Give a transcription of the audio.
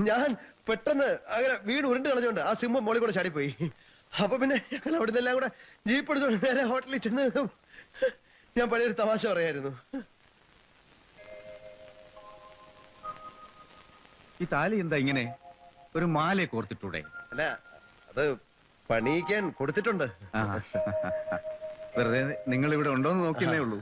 ഞാൻ പെട്ടെന്ന് അങ്ങനെ വീട് ഉരുണ്ട് കളഞ്ഞോണ്ട് ആ സിംഹം മോളിൽ കൂടെ ചാടിപ്പോയി. അപ്പൊ പിന്നെ ഞങ്ങൾ അവിടെ നിന്നെല്ലാം കൂടെ ജീപ്പ് എടുത്തോണ്ട് നേരെ ഹോട്ടലിൽ ചെന്ന് ഞാൻ പഴയൊരു തമാശ പറയായിരുന്നു. ഈ താലി എന്താ ഇങ്ങനെ? ഒരു മാല കോർത്തിട്ടൂടെ? അല്ല, അത് പണിയിക്കാൻ കൊടുത്തിട്ടുണ്ട്. വെറുതെ നിങ്ങൾ ഇവിടെ ഉണ്ടോന്ന് നോക്കിയേ ഉള്ളൂ.